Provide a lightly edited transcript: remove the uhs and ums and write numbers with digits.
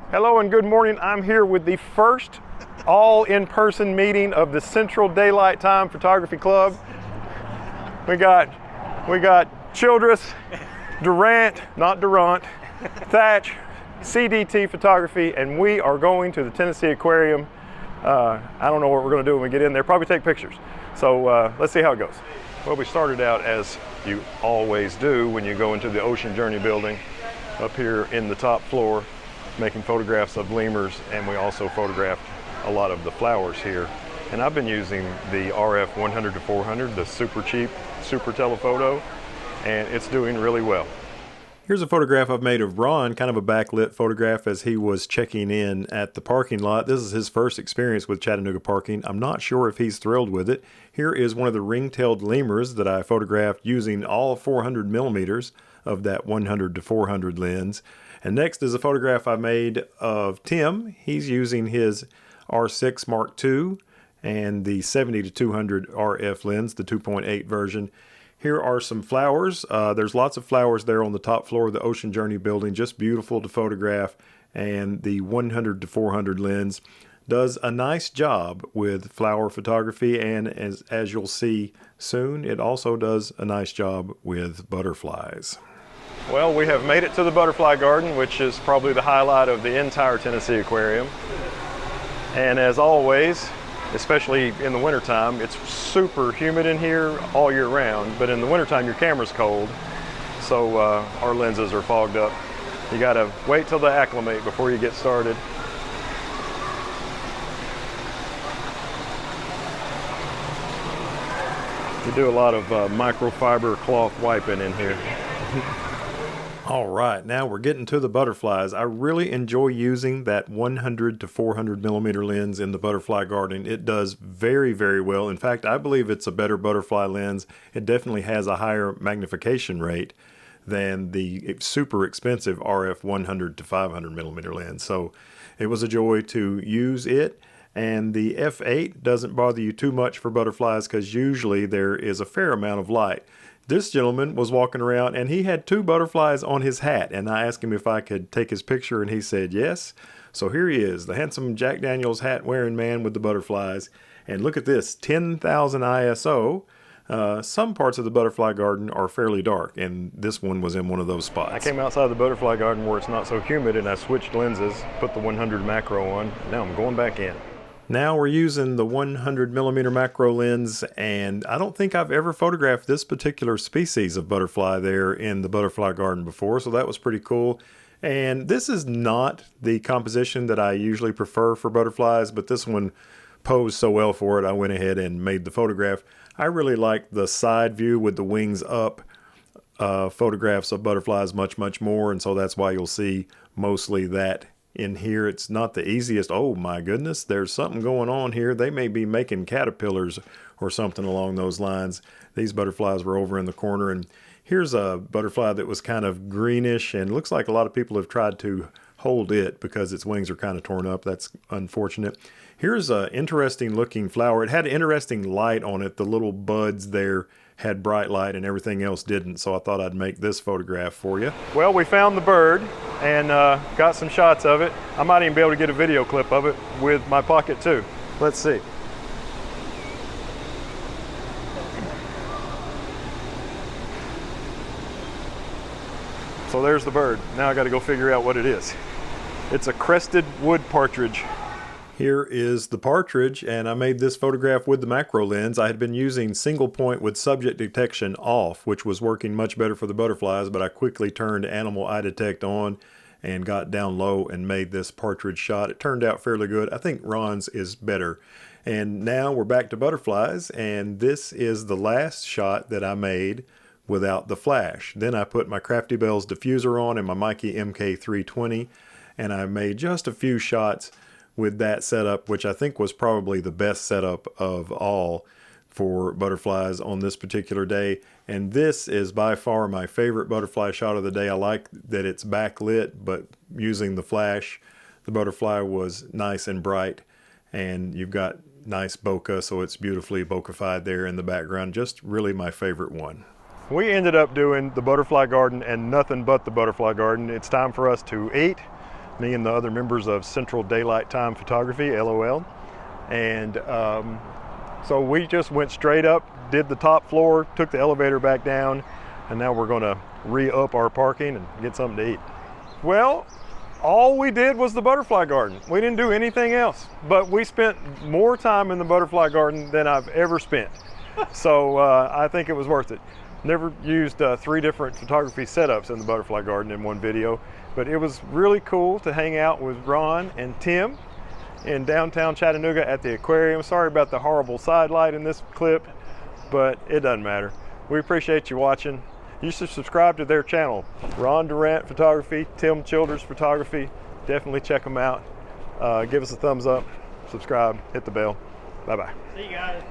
Hello and good morning. I'm here with the first all in-person meeting of the Central Daylight Time Photography Club. We got Childress, Durant, not Durant, Thatch, CDT Photography, and we are going to the Tennessee Aquarium. I don't know what we're going to do when we get in there. Probably take pictures. So let's see how it goes. Well, we started out as you always do when you go into the Ocean Journey building up here in the top floor, making photographs of lemurs, and we also photographed a lot of the flowers here. And I've been using the RF 100-400, the super cheap, super telephoto, and it's doing really well. Here's a photograph I've made of Ron, kind of a backlit photograph as he was checking in at the parking lot. This is his first experience with Chattanooga parking. I'm not sure if he's thrilled with it. Here is one of the ring-tailed lemurs that I photographed using all 400 millimeters of that 100-400 lens. And next is a photograph I made of Tim. He's using his R6 Mark II and the 70-200 RF lens, the 2.8 version. Here are some flowers. There's lots of flowers there on the top floor of the Ocean Journey building, just beautiful to photograph. And the 100-400 lens does a nice job with flower photography, and as you'll see soon, it also does a nice job with butterflies. Well, we have made it to the butterfly garden, which is probably the highlight of the entire Tennessee Aquarium. And as always, especially in the wintertime, it's super humid in here all year round, but in the wintertime your camera's cold, so our lenses are fogged up. You gotta wait till they acclimate before you get started. We do a lot of microfiber cloth wiping in here. All right, now we're getting to the butterflies. I really enjoy using that 100-400 millimeter lens in the butterfly garden. It does very, very well. In fact, I believe it's a better butterfly lens. It definitely has a higher magnification rate than the super expensive RF 100-500 millimeter lens. So it was a joy to use it. And the f8 doesn't bother you too much for butterflies because usually there is a fair amount of light. This gentleman was walking around and he had 2 butterflies on his hat, and I asked him if I could take his picture and he said yes. So here he is, the handsome Jack Daniels hat wearing man with the butterflies. And look at this, 10,000 ISO. Some parts of the butterfly garden are fairly dark, and this one was in one of those spots. I came outside the butterfly garden where it's not so humid, and I switched lenses, put the 100 macro on. Now I'm going back in. Now we're using the 100 millimeter macro lens, and I don't think I've ever photographed this particular species of butterfly there in the butterfly garden before, so that was pretty cool. And this is not the composition that I usually prefer for butterflies, but this one posed so well for it, I went ahead and made the photograph. I really like the side view with the wings up photographs of butterflies much more, and so that's why you'll see mostly that in here. It's not the easiest. Oh my goodness, there's something going on here. They may be making caterpillars or something along those lines. These butterflies were over in the corner, and here's a butterfly that was kind of greenish, and looks like a lot of people have tried to hold it because its wings are kind of torn up. That's unfortunate. Here's an interesting looking flower. It had interesting light on it. The little buds there had bright light and everything else didn't, so I thought I'd make this photograph for you. Well, we found the bird and got some shots of it. I might even be able to get a video clip of it with my pocket too. Let's see. So there's the bird. Now I got to go figure out what it is. It's a crested wood partridge. Here is the partridge, and I made this photograph with the macro lens. I had been using single point with subject detection off, which was working much better for the butterflies, but I quickly turned animal eye detect on and got down low and made this partridge shot. It turned out fairly good. I think Ron's is better. And now we're back to butterflies, and this is the last shot that I made without the flash. Then I put my Crafty Bells diffuser on and my Mikey MK320, and I made just a few shots with that setup, which I think was probably the best setup of all for butterflies on this particular day. And this is by far my favorite butterfly shot of the day. I like that it's backlit, but using the flash, the butterfly was nice and bright, and you've got nice bokeh, so it's beautifully bokeh-fied there in the background. Just really my favorite one. We ended up doing the butterfly garden and nothing but the butterfly garden. It's time for us to eat. me and the other members of Central Daylight Time Photography, LOL. And so we just went straight up, did the top floor, took the elevator back down, and now we're gonna re-up our parking and get something to eat. Well, all we did was the butterfly garden. We didn't do anything else, but we spent more time in the butterfly garden than I've ever spent. So I think it was worth it. Never used 3 different photography setups in the butterfly garden in one video, but it was really cool to hang out with Ron and Tim in downtown Chattanooga at the aquarium. Sorry about the horrible side light in this clip, but it doesn't matter. We appreciate you watching. You should subscribe to their channel, Ron Durant Photography, TimChilders Photography. Definitely check them out. Give us a thumbs up, subscribe, hit the bell. Bye-bye. See you guys.